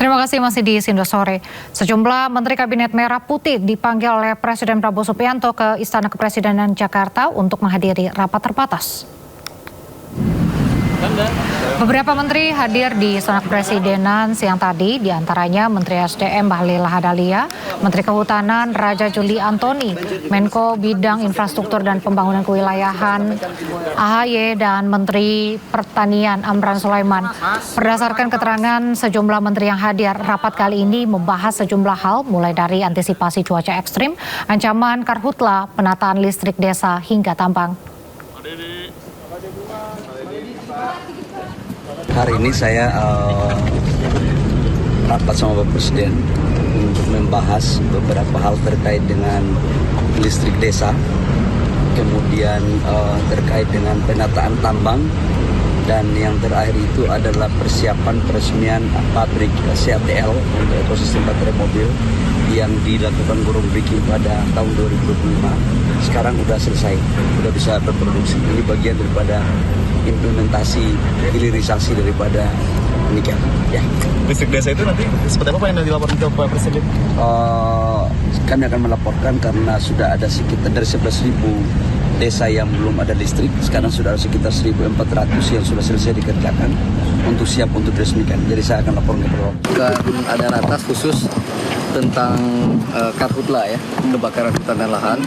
Terima kasih masih di Sindo Sore. Sejumlah Menteri Kabinet Merah Putih dipanggil oleh Presiden Prabowo Subianto ke Istana Kepresidenan Jakarta untuk menghadiri rapat terbatas. Beberapa menteri hadir di Istana Kepresidenan siang tadi, diantaranya Menteri SDM Bahlil Lahadalia, Menteri Kehutanan Raja Juli Antoni, Menko Bidang Infrastruktur dan Pembangunan Kewilayahan AHY, dan Menteri Pertanian Amran Sulaiman. Berdasarkan keterangan sejumlah menteri yang hadir, rapat kali ini membahas sejumlah hal, mulai dari antisipasi cuaca ekstrim, ancaman karhutla, penataan listrik desa, hingga tambang. Hari ini saya rapat sama Bapak Presiden untuk membahas beberapa hal terkait dengan listrik desa, kemudian terkait dengan penataan tambang, dan yang terakhir itu adalah persiapan peresmian pabrik CATL untuk ekosistem baterai mobil yang dilakukan groundbreaking pada tahun 2025. Sekarang sudah selesai, sudah bisa berproduksi. Ini bagian daripada implementasi hilirisasi daripada nikel. Ya. Listrik desa itu nanti seperti apa yang dilaporkan ke Pak Presiden? Kami akan melaporkan karena sudah ada sekitar dari 11.000 desa yang belum ada listrik. Sekarang sudah ada sekitar 1.400 yang sudah selesai dikerjakan untuk siap untuk diresmikan. Jadi saya akan laporkan ke Bapak. Ada ratas khusus tentang karhutla ya, kebakaran hutan dan lahan.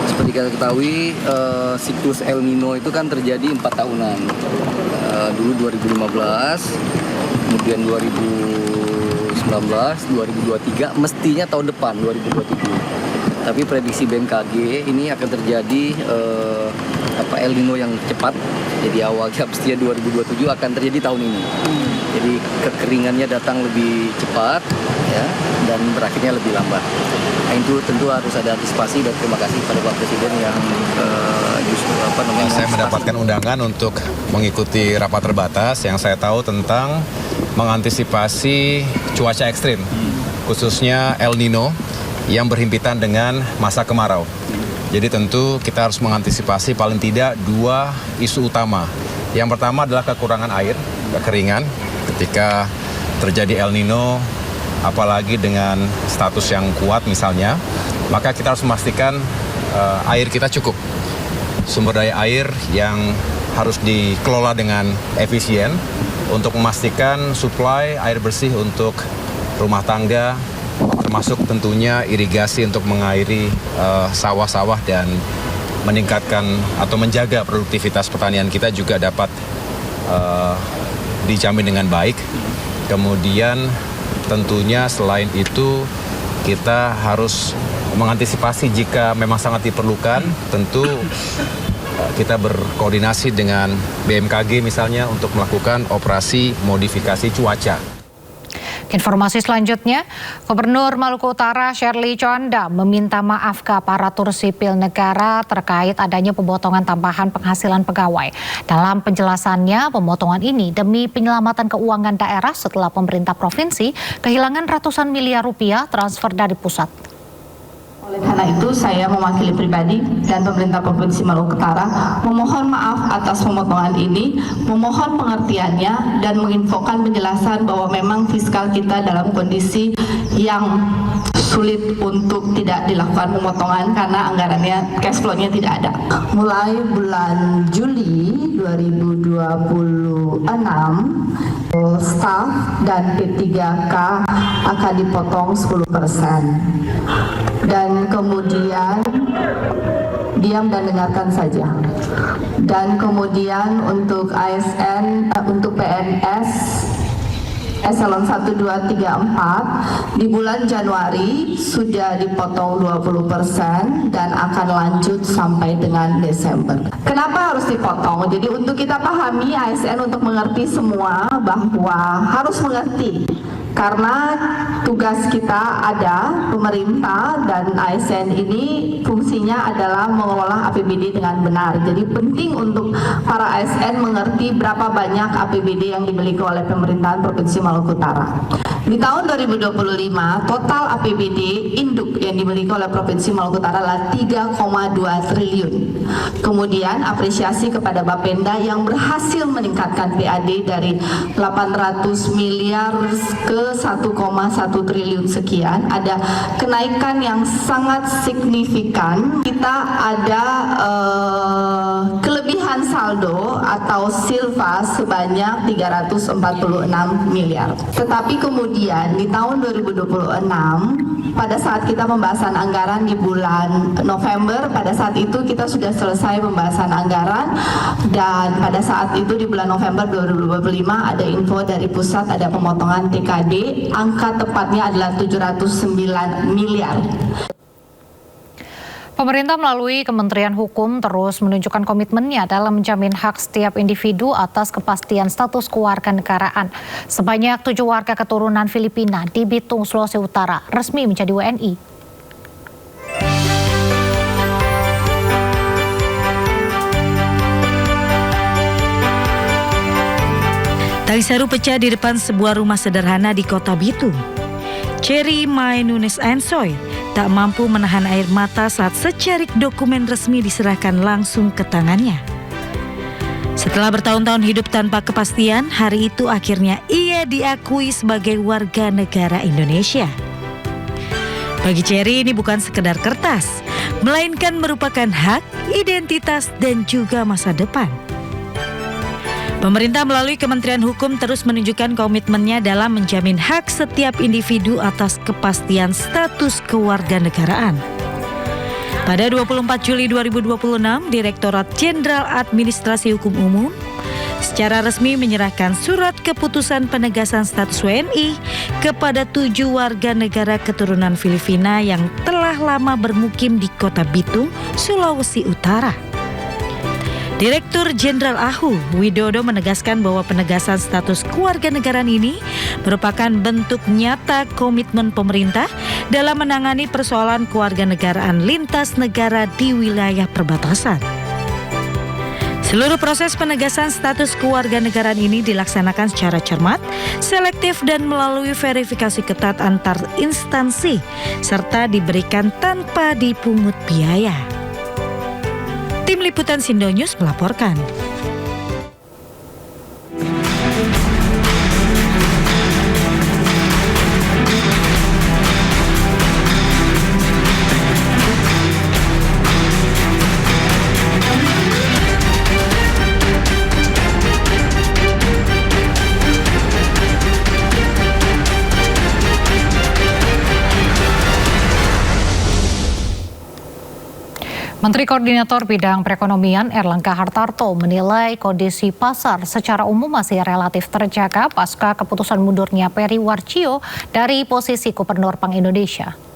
Seperti kita ketahui, siklus El Nino itu kan terjadi 4 tahunan. Dulu 2015, kemudian 2019, 2023, mestinya tahun depan 2027. Tapi prediksi BMKG ini akan terjadi El Nino yang cepat. Jadi awalnya mestinya 2027 akan terjadi tahun ini. Jadi kekeringannya datang lebih cepat ya, dan berakhirnya lebih lambat. Nah, itu tentu harus ada antisipasi, dan terima kasih pada Pak Presiden yang Saya mendapatkan undangan untuk mengikuti rapat terbatas yang saya tahu tentang mengantisipasi cuaca ekstrim, khususnya El Nino yang berhimpitan dengan masa kemarau. Jadi tentu kita harus mengantisipasi paling tidak 2 isu utama. Yang pertama adalah kekurangan air, kekeringan ketika terjadi El Nino, apalagi dengan status yang kuat misalnya, maka kita harus memastikan air kita cukup. Sumber daya air yang harus dikelola dengan efisien untuk memastikan suplai air bersih untuk rumah tangga, termasuk tentunya irigasi untuk mengairi sawah-sawah dan meningkatkan atau menjaga produktivitas pertanian kita juga dapat dijamin dengan baik. Kemudian tentunya selain itu kita harus mengantisipasi jika memang sangat diperlukan, tentu kita berkoordinasi dengan BMKG misalnya untuk melakukan operasi modifikasi cuaca. Informasi selanjutnya, Gubernur Maluku Utara Shirley Conda meminta maaf ke aparatur sipil negara terkait adanya pemotongan tambahan penghasilan pegawai. Dalam penjelasannya, pemotongan ini demi penyelamatan keuangan daerah setelah pemerintah provinsi kehilangan ratusan miliar rupiah transfer dari pusat. Oleh karena itu, saya mewakili pribadi dan pemerintah Provinsi Maluku Utara memohon maaf atas pemotongan ini, memohon pengertiannya, dan menginfokan penjelasan bahwa memang fiskal kita dalam kondisi yang sulit untuk tidak dilakukan pemotongan karena anggarannya, cash flow-nya tidak ada. Mulai bulan Juli 2026, staf dan P3K akan dipotong 10%. Dan kemudian diam dan dengarkan saja. Dan kemudian untuk ASN, untuk PNS eselon 1, 2, 3, 4 di bulan Januari sudah dipotong 20% dan akan lanjut sampai dengan Desember. Kenapa harus dipotong? Jadi untuk kita pahami, ASN untuk mengerti semua bahwa harus mengerti. Karena tugas kita ada, pemerintah dan ASN ini fungsinya adalah mengelola APBD dengan benar. Jadi penting untuk para ASN mengerti berapa banyak APBD yang dimiliki oleh pemerintahan Provinsi Maluku Utara. Di tahun 2025, total APBD induk yang dimiliki oleh Provinsi Maluku Utara adalah 3,2 triliun. Kemudian apresiasi kepada Bapenda yang berhasil meningkatkan PAD dari 800 miliar ke 1,1 triliun sekian. Ada kenaikan yang sangat signifikan. Kita ada kelebihan saldo atau silva sebanyak 346 miliar. Tetapi kemudian di tahun 2026 pada saat kita pembahasan anggaran di bulan November, pada saat itu kita sudah selesai pembahasan anggaran, dan pada saat itu di bulan November 2025 ada info dari pusat ada pemotongan TKD, angka tepatnya adalah 709 miliar. Pemerintah melalui Kementerian Hukum terus menunjukkan komitmennya dalam menjamin hak setiap individu atas kepastian status kewarganegaraan. Sebanyak 7 warga keturunan Filipina di Bitung, Sulawesi Utara resmi menjadi WNI. Tali seru pecah di depan sebuah rumah sederhana di kota Bitung. Cherry Mai Nunes Ansoy tak mampu menahan air mata saat secarik dokumen resmi diserahkan langsung ke tangannya. Setelah bertahun-tahun hidup tanpa kepastian, hari itu akhirnya ia diakui sebagai warga negara Indonesia. Bagi Cherry ini bukan sekedar kertas, melainkan merupakan hak, identitas, dan juga masa depan. Pemerintah melalui Kementerian Hukum terus menunjukkan komitmennya dalam menjamin hak setiap individu atas kepastian status kewarganegaraan. Pada 24 Juli 2026, Direktorat Jenderal Administrasi Hukum Umum secara resmi menyerahkan surat keputusan penegasan status WNI kepada 7 warga negara keturunan Filipina yang telah lama bermukim di Kota Bitung, Sulawesi Utara. Direktur Jenderal AHU Widodo menegaskan bahwa penegasan status kewarganegaraan ini merupakan bentuk nyata komitmen pemerintah dalam menangani persoalan kewarganegaraan lintas negara di wilayah perbatasan. Seluruh proses penegasan status kewarganegaraan ini dilaksanakan secara cermat, selektif, dan melalui verifikasi ketat antar instansi, serta diberikan tanpa dipungut biaya. Tim Liputan Sindo News melaporkan. Menteri Koordinator Bidang Perekonomian Erlangga Hartarto menilai kondisi pasar secara umum masih relatif terjaga pasca keputusan mundurnya Peri Warjio dari posisi Gubernur Bank Indonesia.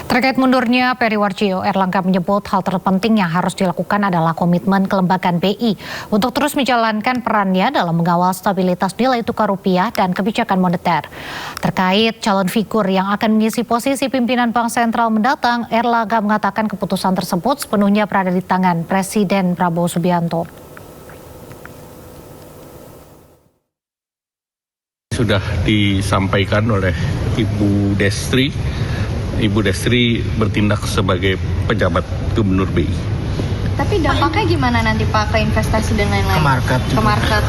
Terkait mundurnya Peri Warjio, Erlangga menyebut hal terpenting yang harus dilakukan adalah komitmen kelembagaan BI untuk terus menjalankan perannya dalam mengawal stabilitas nilai tukar rupiah dan kebijakan moneter. Terkait calon figur yang akan mengisi posisi pimpinan Bank Sentral mendatang, Erlangga mengatakan keputusan tersebut sepenuhnya berada di tangan Presiden Prabowo Subianto. Sudah disampaikan oleh Ibu Destri. Ibu Destri bertindak sebagai pejabat Gubernur BI. Tapi dampaknya gimana nanti Pak ke investasi dan lain-lain? Ke market.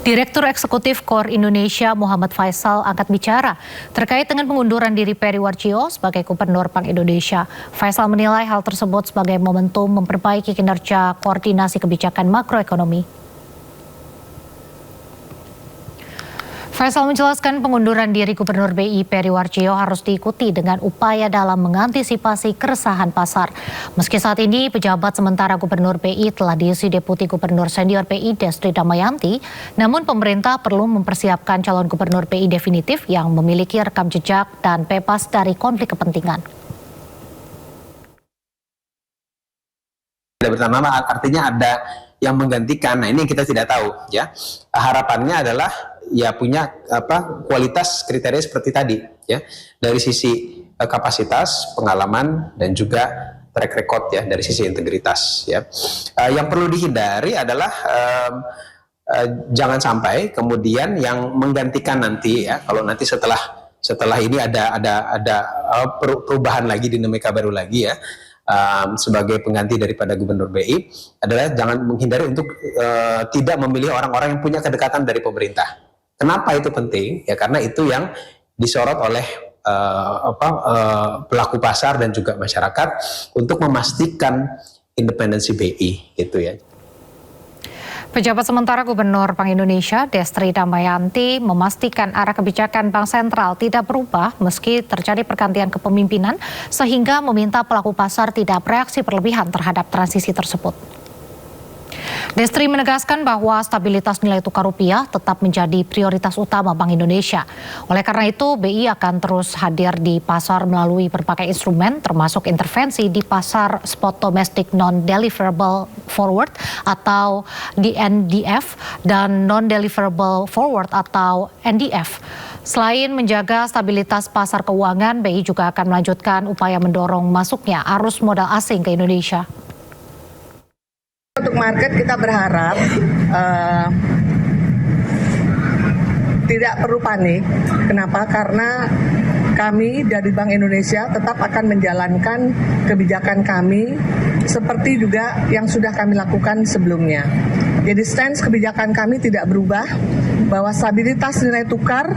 Direktur Eksekutif KOR Indonesia Muhammad Faisal angkat bicara terkait dengan pengunduran diri Peri Warjio sebagai Gubernur Bank Indonesia. Faisal menilai hal tersebut sebagai momentum memperbaiki kinerja koordinasi kebijakan makroekonomi. Faisal menjelaskan pengunduran diri Gubernur BI Peri Warjio harus diikuti dengan upaya dalam mengantisipasi keresahan pasar. Meski saat ini pejabat sementara Gubernur BI telah diisi Deputi Gubernur Senior BI Destri Damayanti, namun pemerintah perlu mempersiapkan calon Gubernur BI definitif yang memiliki rekam jejak dan bebas dari konflik kepentingan. Tidak bernama artinya ada yang menggantikan. Nah, ini yang kita tidak tahu ya. Harapannya adalah ya punya kualitas kriteria seperti tadi ya, dari sisi kapasitas, pengalaman, dan juga track record ya, dari sisi integritas ya. Yang perlu dihindari adalah jangan sampai kemudian yang menggantikan nanti ya, kalau nanti setelah setelah ini ada perubahan lagi, dinamika baru lagi ya, sebagai pengganti daripada Gubernur BI, adalah jangan menghindari untuk tidak memilih orang-orang yang punya kedekatan dari pemerintah. Kenapa itu penting? Ya karena itu yang disorot oleh pelaku pasar dan juga masyarakat untuk memastikan independensi BI gitu ya. Pejabat sementara Gubernur Bank Indonesia Destri Damayanti memastikan arah kebijakan Bank Sentral tidak berubah meski terjadi pergantian kepemimpinan, sehingga meminta pelaku pasar tidak bereaksi berlebihan terhadap transisi tersebut. Destri menegaskan bahwa stabilitas nilai tukar rupiah tetap menjadi prioritas utama Bank Indonesia. Oleh karena itu, BI akan terus hadir di pasar melalui berbagai instrumen, termasuk intervensi di pasar spot domestic non-deliverable forward atau DNDF dan non-deliverable forward atau NDF. Selain menjaga stabilitas pasar keuangan, BI juga akan melanjutkan upaya mendorong masuknya arus modal asing ke Indonesia. Untuk market kita berharap tidak perlu panik. Kenapa? Karena kami dari Bank Indonesia tetap akan menjalankan kebijakan kami seperti juga yang sudah kami lakukan sebelumnya. Jadi stance kebijakan kami tidak berubah, bahwa stabilitas nilai tukar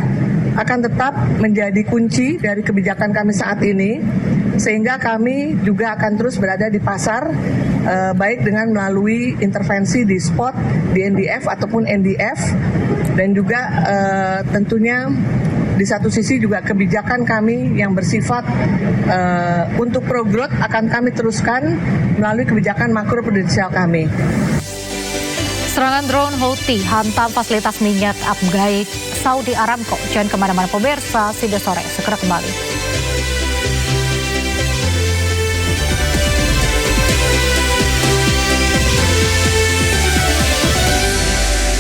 akan tetap menjadi kunci dari kebijakan kami saat ini, sehingga kami juga akan terus berada di pasar, baik dengan melalui intervensi di spot, di NDF ataupun NDF, dan juga tentunya di satu sisi juga kebijakan kami yang bersifat untuk pro growth akan kami teruskan melalui kebijakan makro prudensial kami. Serangan drone Houthi hantam fasilitas minyak Abqaiq Saudi Aramco. Jangan kemana-mana pemirsa, Sido Sore segera kembali.